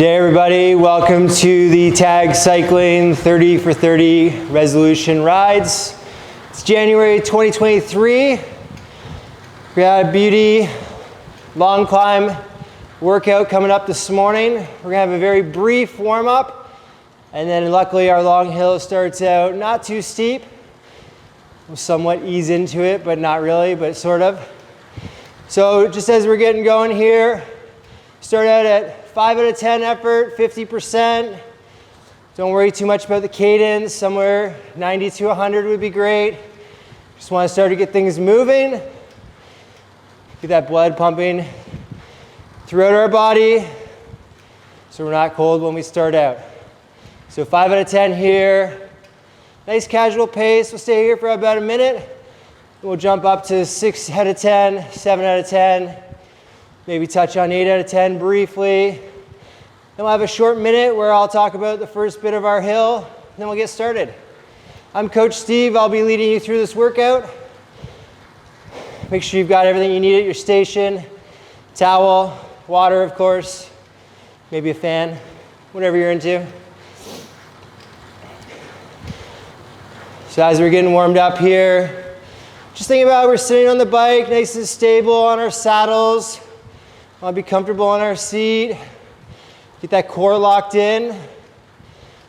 Day everybody, welcome to the Tag Cycling 30 for 30 resolution rides. It's January 2023. We got a beauty long climb workout coming up this morning. We're gonna have a very brief warm up, and then luckily our long hill starts out not too steep. We'll somewhat ease into it, but not really, but sort of. So just as we're getting going here, start out at 5 out of 10 effort, 50%. Don't worry too much about the cadence. Somewhere 90 to 100 would be great. Just want to start to get things moving. Get that blood pumping throughout our body so we're not cold when we start out. So 5 out of 10 here. Nice casual pace. We'll stay here for about a minute. We'll jump up to 6 out of 10, 7 out of 10. Maybe touch on 8 out of 10 briefly. Then we'll have a short minute where I'll talk about the first bit of our hill, and then we'll get started. I'm Coach Steve. I'll be leading you through this workout. Make sure you've got everything you need at your station. Towel, water, of course, maybe a fan, whatever you're into. So as we're getting warmed up here, just think about we're sitting on the bike, nice and stable on our saddles. Want to be comfortable on our seat. Get that core locked in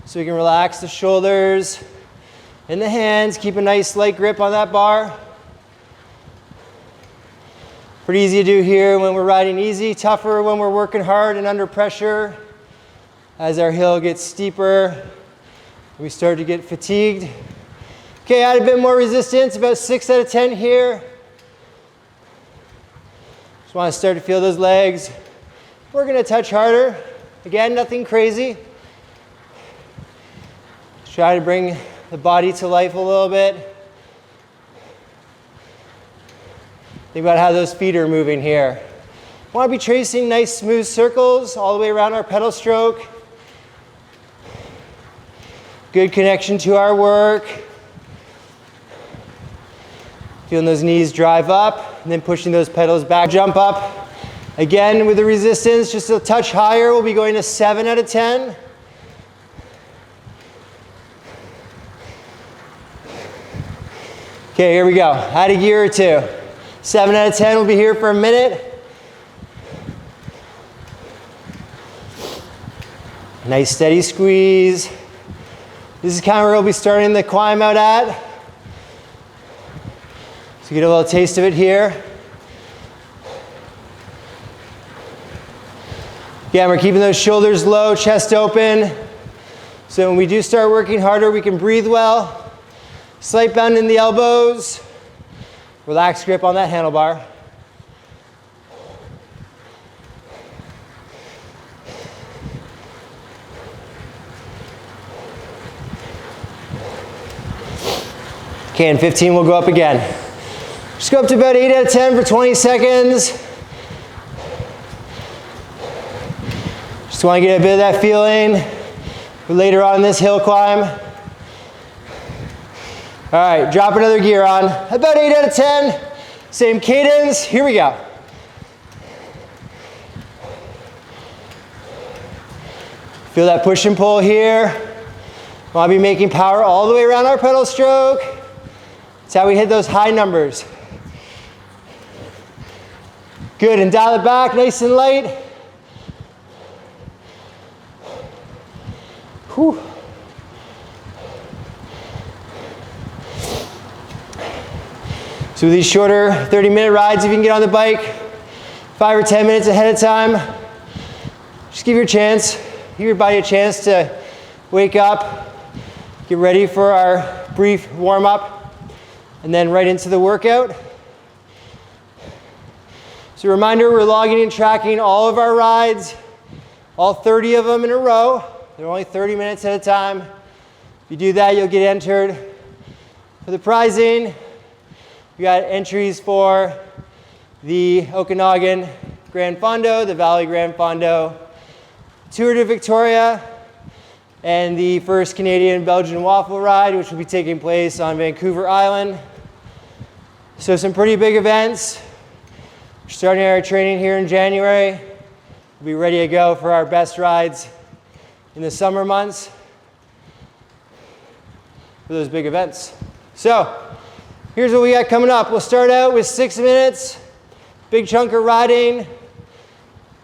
so we can relax the shoulders and the hands. Keep a nice light grip on that bar. Pretty easy to do here when we're riding easy, tougher when we're working hard and under pressure. As our hill gets steeper, we start to get fatigued. Okay, add a bit more resistance, about 6 out of 10 here. Just want to start to feel those legs. We're going to touch harder. Again, nothing crazy. Just try to bring the body to life a little bit. Think about how those feet are moving here. Want to be tracing nice smooth circles all the way around our pedal stroke. Good connection to our work. Feeling those knees drive up and then pushing those pedals back. Jump up. Again with the resistance, just a touch higher. We'll be going to 7 out of 10. Okay, here we go. Add a gear or two. 7 out of 10, we'll be here for a minute. Nice steady squeeze. This is kind of where we'll be starting the climb out at. So get a little taste of it here. Again, we're keeping those shoulders low, chest open. So when we do start working harder, we can breathe well. Slight bend in the elbows. Relaxed grip on that handlebar. Okay, in 15 we'll go up again. Just go up to about 8 out of 10 for 20 seconds. Just want to get a bit of that feeling for later on this hill climb. All right, drop another gear on. About 8 out of 10. Same cadence. Here we go. Feel that push and pull here. Want to be making power all the way around our pedal stroke. That's how we hit those high numbers. Good, and dial it back nice and light. Whew. So with these shorter 30-minute rides, if you can get on the bike 5 or 10 minutes ahead of time, just give your body a chance to wake up, get ready for our brief warm-up, and then right into the workout. So a reminder, we're logging and tracking all of our rides, all 30 of them in a row. They're only 30 minutes at a time. If you do that, you'll get entered for the prizing. We got entries for the Okanagan Grand Fondo, the Valley Grand Fondo, Tour de Victoria, and the first Canadian Belgian waffle ride, which will be taking place on Vancouver Island. So some pretty big events. We're starting our training here in January. We'll be ready to go for our best rides in the summer months for those big events. So here's what we got coming up. We'll start out with 6 minutes, big chunk of riding,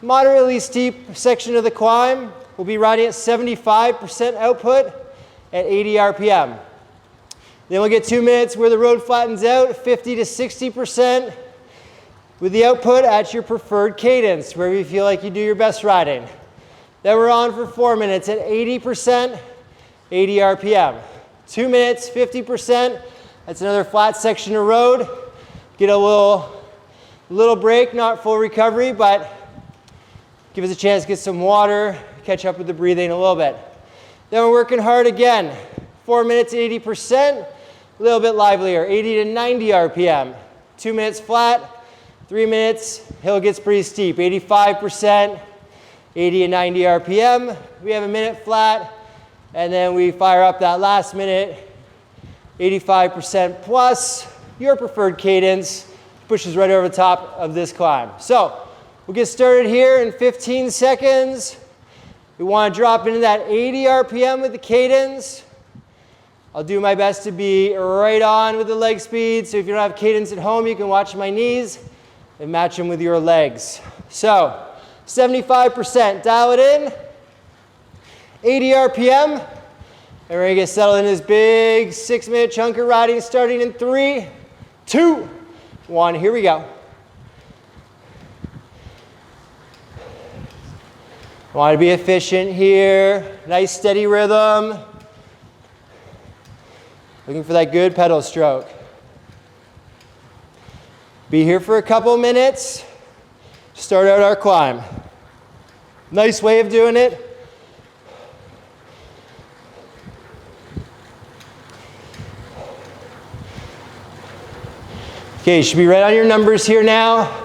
moderately steep section of the climb. We'll be riding at 75% output at 80 RPM. Then we'll get 2 minutes where the road flattens out, 50 to 60% with the output at your preferred cadence, wherever you feel like you do your best riding. Then we're on for 4 minutes at 80%, 80 RPM. 2 minutes, 50%. That's another flat section of road. Get a little break, not full recovery, but give us a chance to get some water, catch up with the breathing a little bit. Then we're working hard again. 4 minutes, 80%, a little bit livelier, 80 to 90 RPM. 2 minutes flat, 3 minutes, hill gets pretty steep, 85%, 80 and 90 RPM. We have a minute flat, and then we fire up that last minute, 85% plus, your preferred cadence, pushes right over the top of this climb. So we'll get started here in 15 seconds. We want to drop into that 80 RPM with the cadence. I'll do my best to be right on with the leg speed, so if you don't have cadence at home, you can watch my knees and match them with your legs. So 75%, dial it in, 80 RPM, and we're gonna get settled in this big 6 minute chunk of riding starting in 3, 2, 1, here we go. Want to be efficient here, nice steady rhythm. Looking for that good pedal stroke. Be here for a couple minutes. Start out our climb. Nice way of doing it. Okay, you should be right on your numbers here now.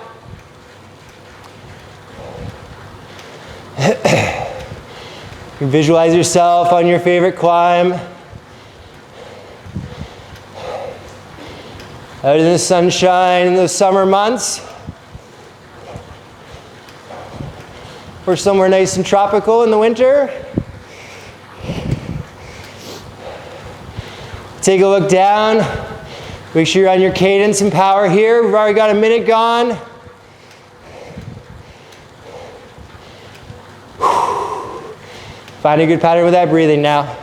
You visualize yourself on your favorite climb. Out in the sunshine in those summer months. Or somewhere nice and tropical in the winter. Take a look down. Make sure you're on your cadence and power here. We've already got a minute gone. Find a good pattern with that breathing now.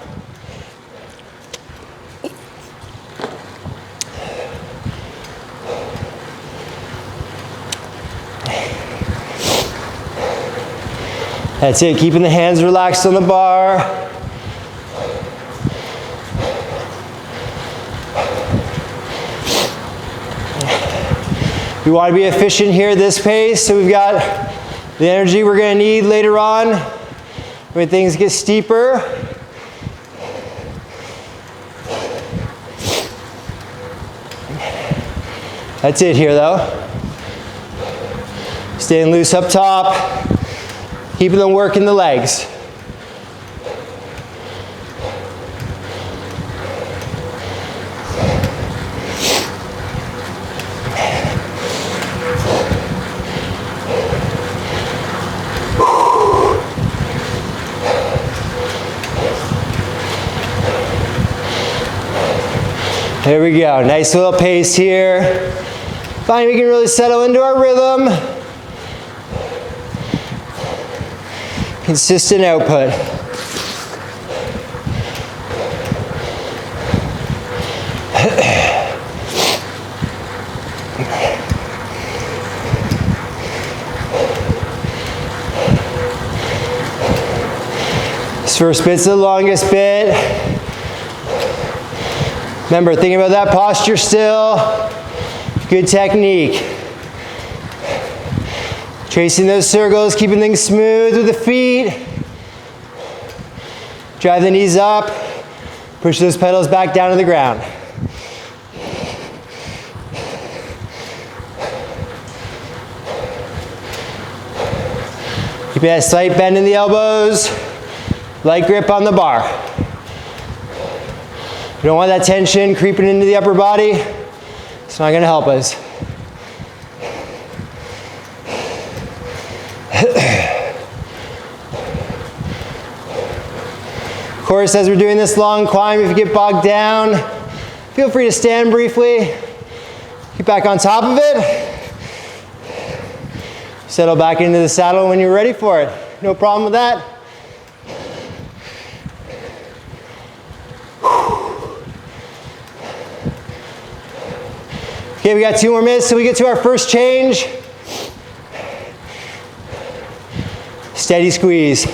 That's it, keeping the hands relaxed on the bar. We want to be efficient here at this pace, so we've got the energy we're going to need later on when things get steeper. That's it here though. Staying loose up top. Keeping them working the legs. There we go, nice little pace here. Find we can really settle into our rhythm. Consistent output. This first bit's the longest bit. Remember, thinking about that posture still. Good technique. Tracing those circles, keeping things smooth with the feet. Drive the knees up. Push those pedals back down to the ground. Keep that slight bend in the elbows. Light grip on the bar. You don't want that tension creeping into the upper body. It's not going to help us. course, as we're doing this long climb, if you get bogged down, feel free to stand briefly. Get back on top of it. Settle back into the saddle when you're ready for it. No problem with that. Okay, we got 2 more minutes till we get to our first change. Steady squeeze.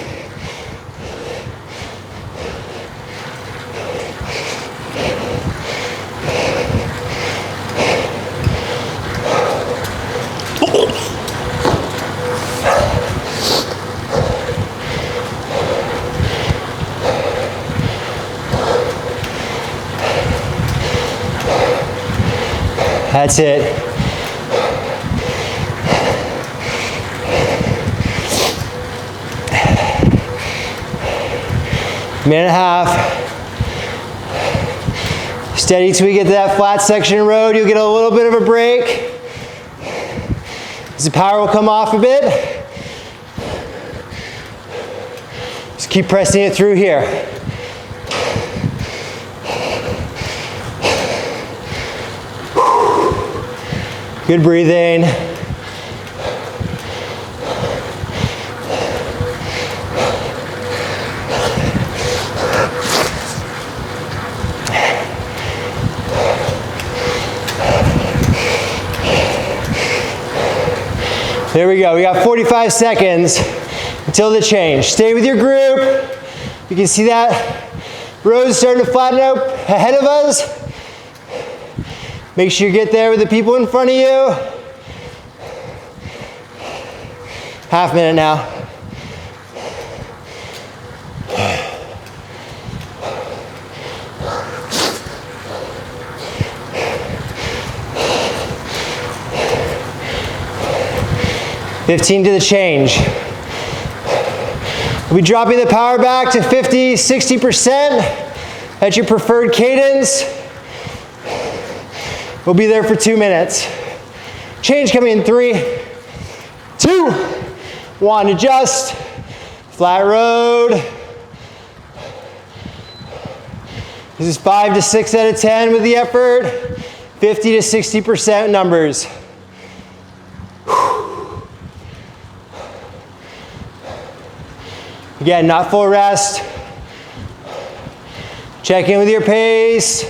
That's it. Minute and a half. Steady till we get to that flat section of road. You'll get a little bit of a break. As the power will come off a bit. Just keep pressing it through here. Good breathing. There we go. We got 45 seconds until the change. Stay with your group. You can see that road starting to flatten out ahead of us. Make sure you get there with the people in front of you. Half minute now. $15 to the change. We'll be dropping the power back to 50, 60% at your preferred cadence. We'll be there for 2 minutes. Change coming in 3, 2, 1. Adjust. Flat road. This is 5 to 6 out of 10 with the effort. 50 to 60% numbers. Again, not full rest. Check in with your pace.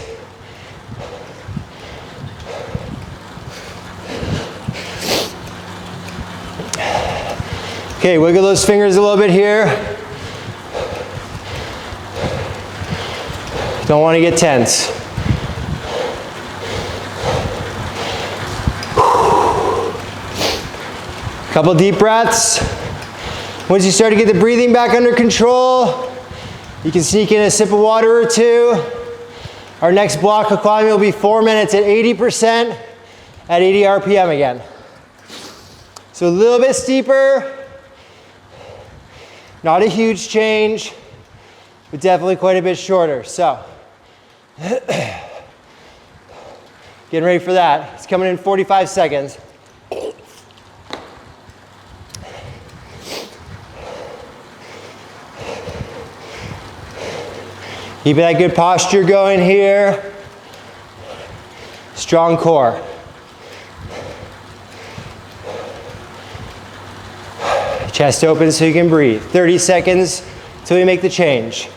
Okay, wiggle those fingers a little bit here. Don't want to get tense. Couple deep breaths. Once you start to get the breathing back under control, you can sneak in a sip of water or 2. Our next block of climbing will be 4 minutes at 80% at 80 RPM again. So a little bit steeper. Not a huge change, but definitely quite a bit shorter. So, getting ready for that. It's coming in 45 seconds. Keep that good posture going here. Strong core. Chest open so you can breathe. 30 seconds till we make the change.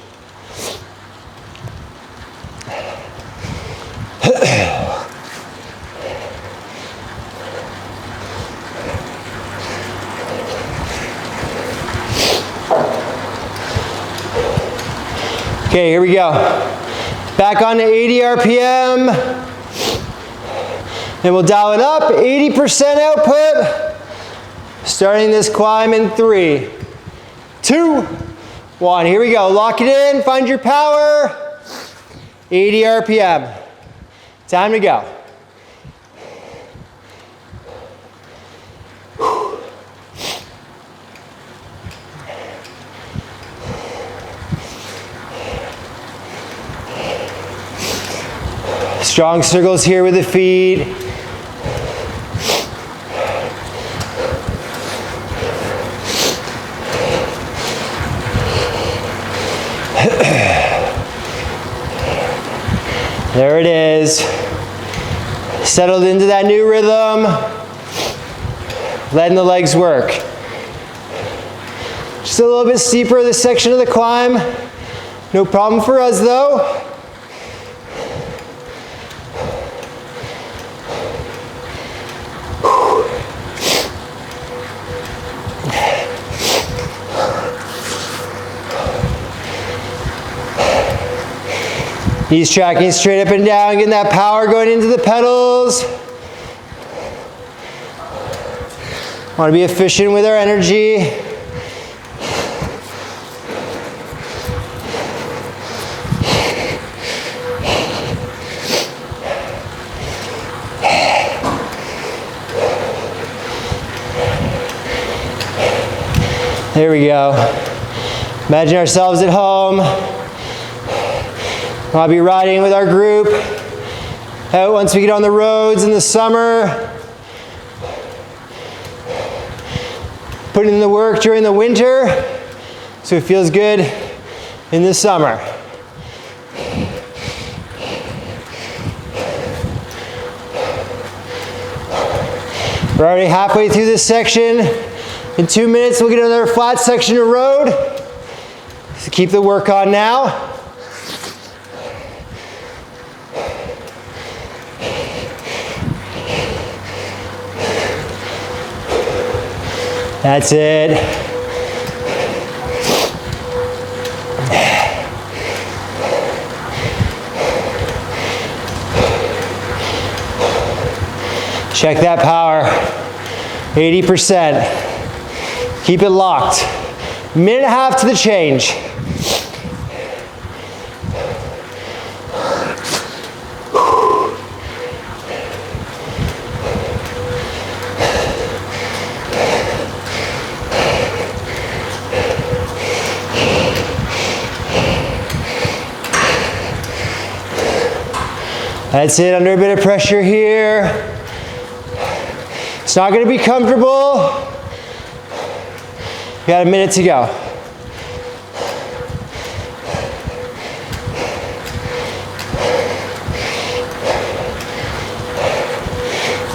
Okay, here we go. Back on to 80 RPM. And we'll dial it up, 80% output. Starting this climb in 3, 2, 1. Here we go. Lock it in. Find your power. 80 RPM. Time to go. Strong circles here with the feet. There it is. Settled into that new rhythm. Letting the legs work. Just a little bit steeper this section of the climb. No problem for us though. Knees tracking straight up and down, getting that power going into the pedals. Want to be efficient with our energy. There we go. Imagine ourselves at home. I'll be riding with our group out once we get on the roads in the summer. Putting in the work during the winter so it feels good in the summer. We're already halfway through this section. In 2 minutes we'll get another flat section of road. So keep the work on now. That's it. Check that power. 80%. Keep it locked. Minute and a half to the change. That's it, under a bit of pressure here. It's not going to be comfortable. We got a minute to go.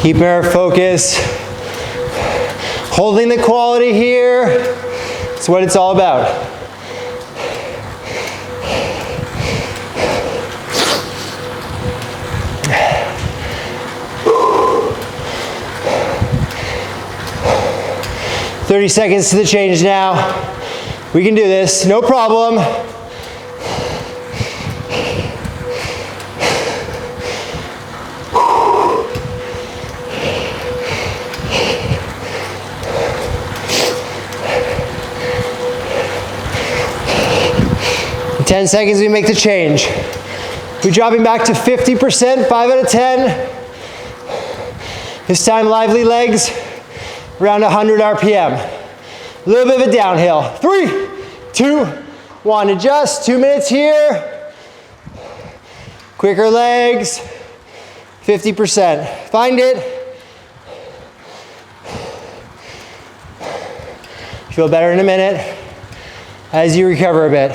Keeping our focus. Holding the quality here. That's what it's all about. "30 seconds to the change now. We can do this, no problem." In 10 seconds we make the change. We're dropping back to 50%, 5 out of 10. This time lively legs. Around 100 RPM. A little bit of a downhill. 3, 2, 1. Adjust. 2 minutes here. Quicker legs. 50%. Find it. Feel better in a minute as you recover a bit.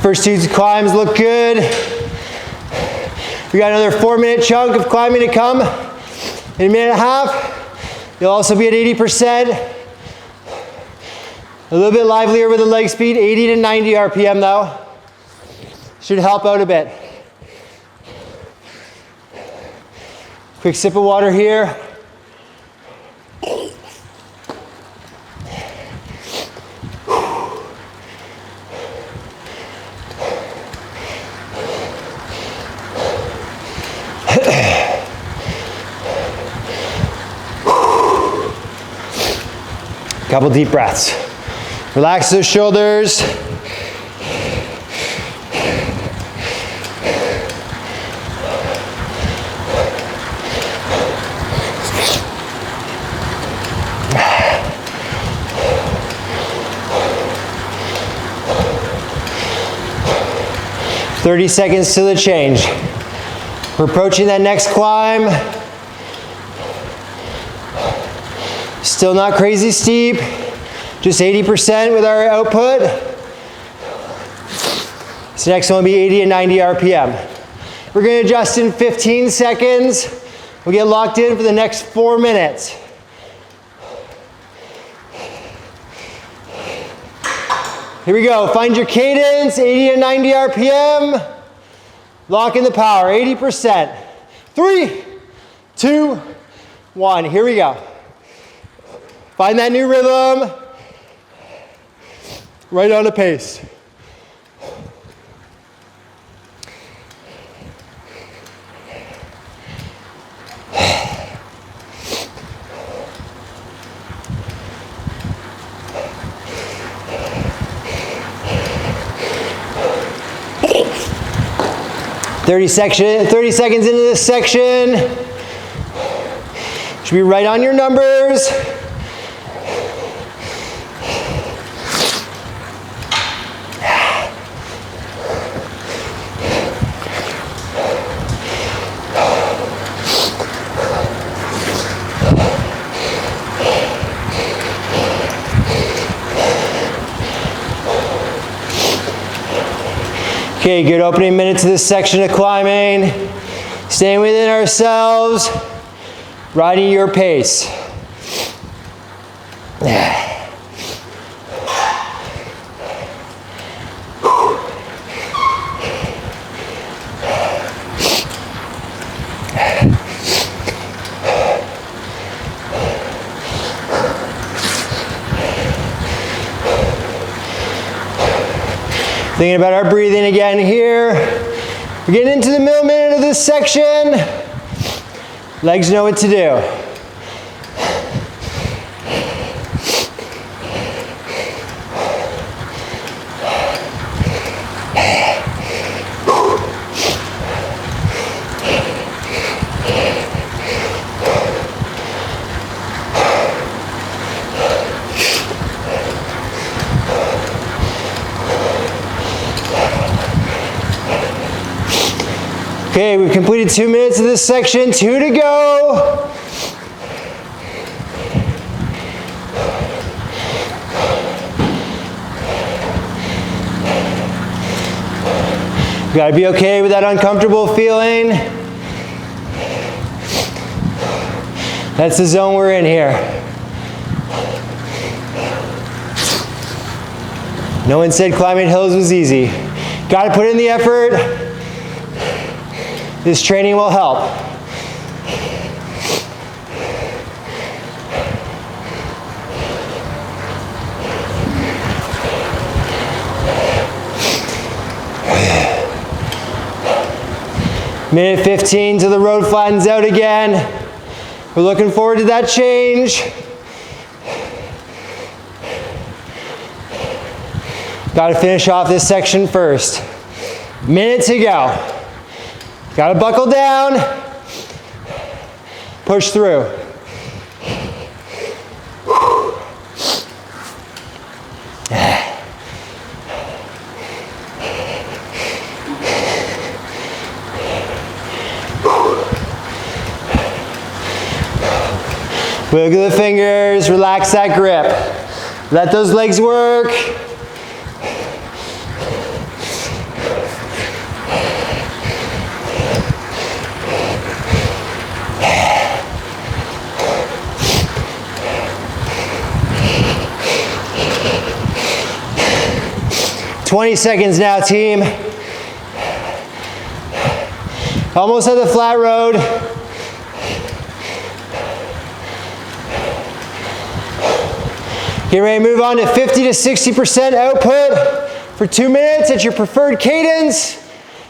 First 2 climbs look good. We got another 4-minute chunk of climbing to come. In a minute and a half, you'll also be at 80%. A little bit livelier with the leg speed, 80 to 90 RPM though. Should help out a bit. Quick sip of water here. Couple deep breaths. Relax those shoulders. "30 seconds to the change." We're approaching that next climb. Still not crazy steep. Just 80% with our output. This next one will be 80 and 90 RPM. We're going to adjust in 15 seconds. We'll get locked in for the next 4 minutes. Here we go. Find your cadence, 80 and 90 RPM. Lock in the power, 80%. 3, 2, 1. Here we go. Find that new rhythm. Right on the pace. Thirty seconds into this section. Should be right on your numbers. Okay, good opening minute to this section of climbing. Staying within ourselves, riding your pace. Thinking about our breathing again here. We're getting into the middle minute of this section. Legs know what to do. Okay, we've completed 2 minutes of this section, 2 to go. You gotta be okay with that uncomfortable feeling. That's the zone we're in here. No one said climbing hills was easy. Gotta put in the effort. This training will help. Minute 15 till the road flattens out again. We're looking forward to that change. Got to finish off this section first. Minute to go. Got to buckle down. Push through. Wiggle the fingers, relax that grip. Let those legs work. "20 seconds now, team. Almost at the flat road. Get ready to move on to 50 to 60% output for 2 minutes at your preferred cadence.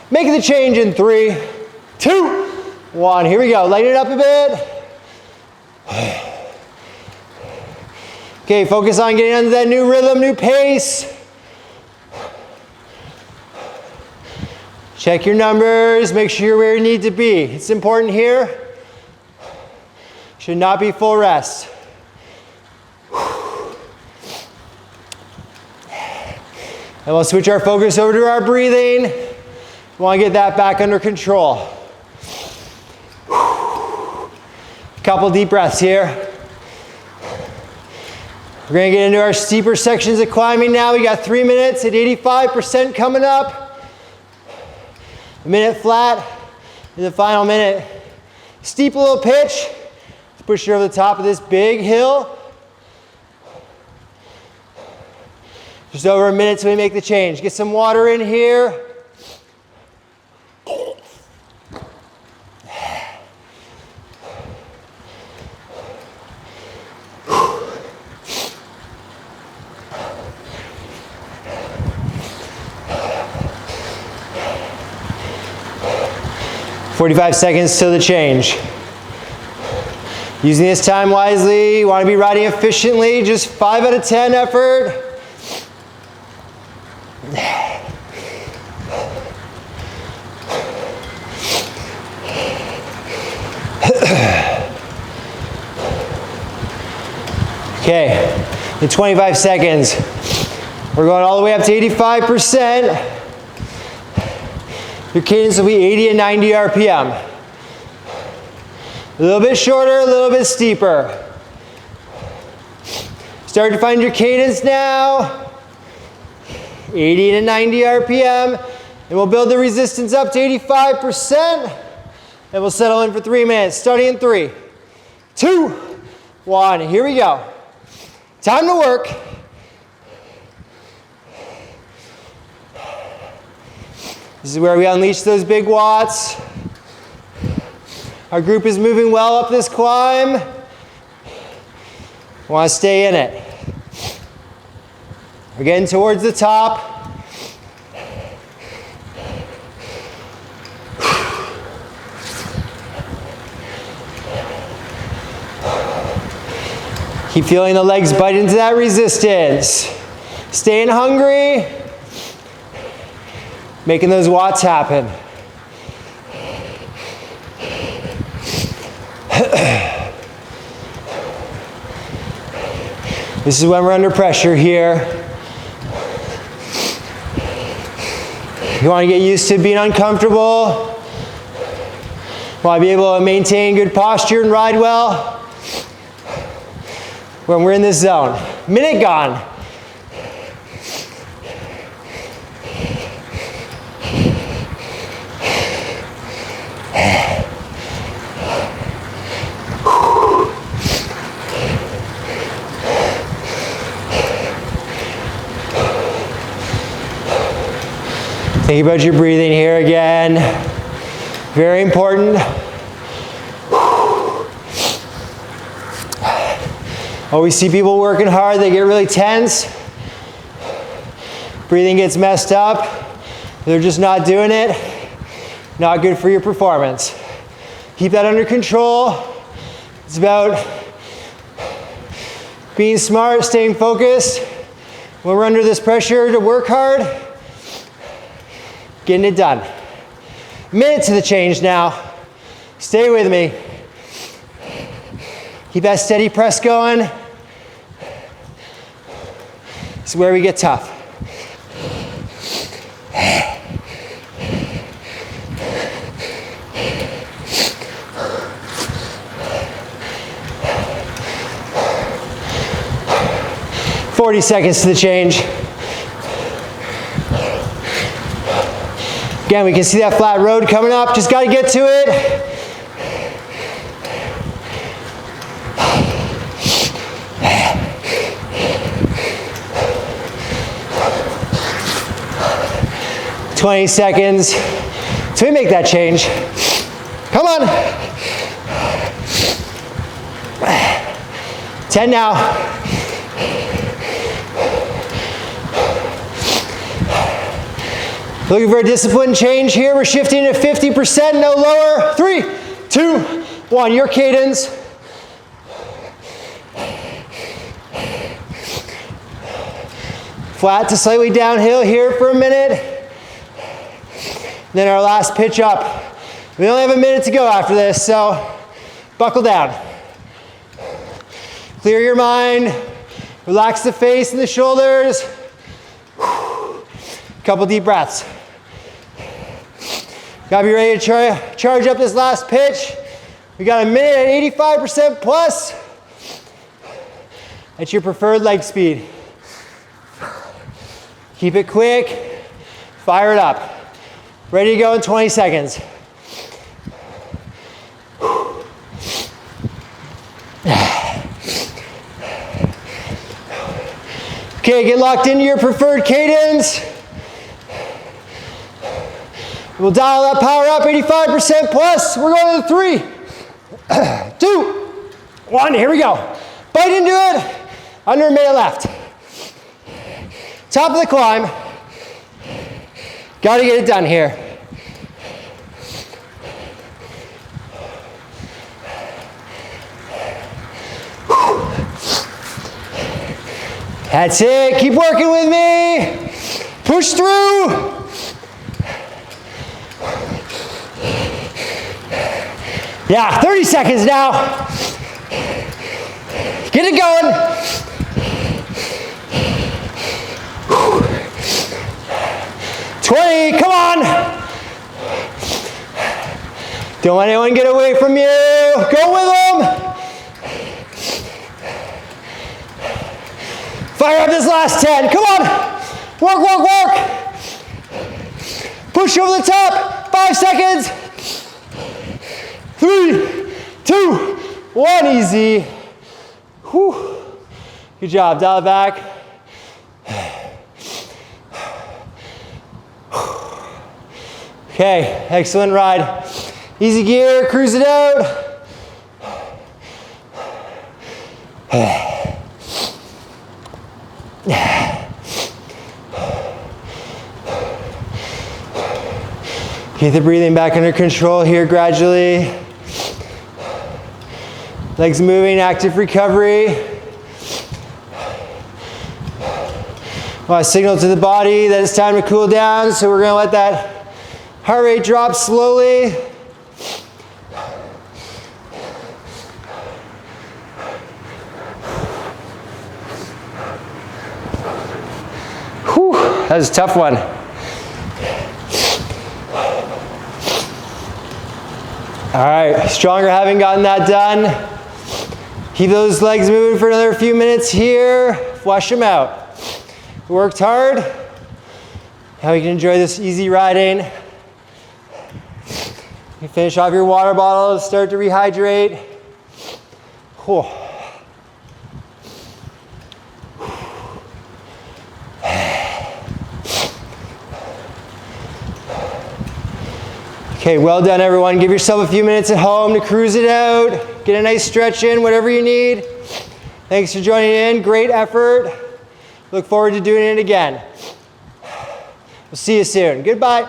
Make the change in 3, 2, 1. Here we go. Lighten it up a bit. Okay, focus on getting under that new rhythm, new pace. Check your numbers, make sure you're where you need to be. It's important here. Should not be full rest. And we'll switch our focus over to our breathing. We want to get that back under control. Couple deep breaths here. We're gonna get into our steeper sections of climbing now. We got 3 minutes at 85% coming up. A minute flat in the final minute. Steep little pitch. Let's push it over the top of this big hill. Just over a minute till we make the change. Get some water in here. 45 seconds till the change. Using this time wisely, you want to be riding efficiently, just 5 out of 10 effort. Okay, in 25 seconds, we're going all the way up to 85%. Your cadence will be 80 and 90 RPM. A little bit shorter, a little bit steeper. Start to find your cadence now. 80 to 90 RPM. And we'll build the resistance up to 85%. And we'll settle in for 3 minutes, starting in 3, 2, 1. Here we go. Time to work. This is where we unleash those big watts. Our group is moving well up this climb. We want to stay in it. We're getting towards the top. Keep feeling the legs bite into that resistance. Staying hungry. Making those watts happen. This is when we're under pressure here. You want to get used to being uncomfortable. Want to be able to maintain good posture and ride well when we're in this zone. Minute gone. Think about your breathing here again. Very important. Always see people working hard, they get really tense. Breathing gets messed up. They're just not doing it. Not good for your performance. Keep that under control. It's about being smart, staying focused. When we're under this pressure to work hard, getting it done. Minute to the change now. Stay with me. Keep that steady press going. This is where we get tough. "40 seconds to the change." Again, we can see that flat road coming up. Just got to get to it. "20 seconds till we make that change. Come on. 10 now. Looking for a disciplined change here. We're shifting to 50%, no lower. 3, 2, 1. Your cadence. Flat to slightly downhill here for a minute. Then our last pitch up. We only have a minute to go after this, so buckle down. Clear your mind. Relax the face and the shoulders. Couple deep breaths. Gotta be ready to charge up this last pitch. We got a minute at 85% plus. at your preferred leg speed. Keep it quick, fire it up. Ready to go in 20 seconds. Okay, get locked into your preferred cadence. We'll dial that power up 85% plus. We're going to 3, 2, 1, here we go. Bite into it, under mid left. Top of the climb. Gotta get it done here. That's it, keep working with me. Push through. Yeah, 30 seconds now. Get it going. 20, come on. Don't let anyone get away from you. Go with them. Fire up this last 10, come on. Work, work, work. Push over the top, 5 seconds. 3, 2, 1, easy. Whew. Good job, dial it back. Okay, excellent ride. Easy gear, cruise it out. Get the breathing back under control here gradually. Legs moving, active recovery. Want to signal to the body that it's time to cool down, so we're going to let that heart rate drop slowly. Whew, that was a tough one. All right, stronger having gotten that done. Keep those legs moving for another few minutes here. Flush them out. We worked hard. Now we can enjoy this easy riding. You finish off your water bottle, start to rehydrate. Cool. Okay, well done everyone. Give yourself a few minutes at home to cruise it out. Get a nice stretch in, whatever you need. Thanks for joining in, great effort. Look forward to doing it again. We'll see you soon, goodbye.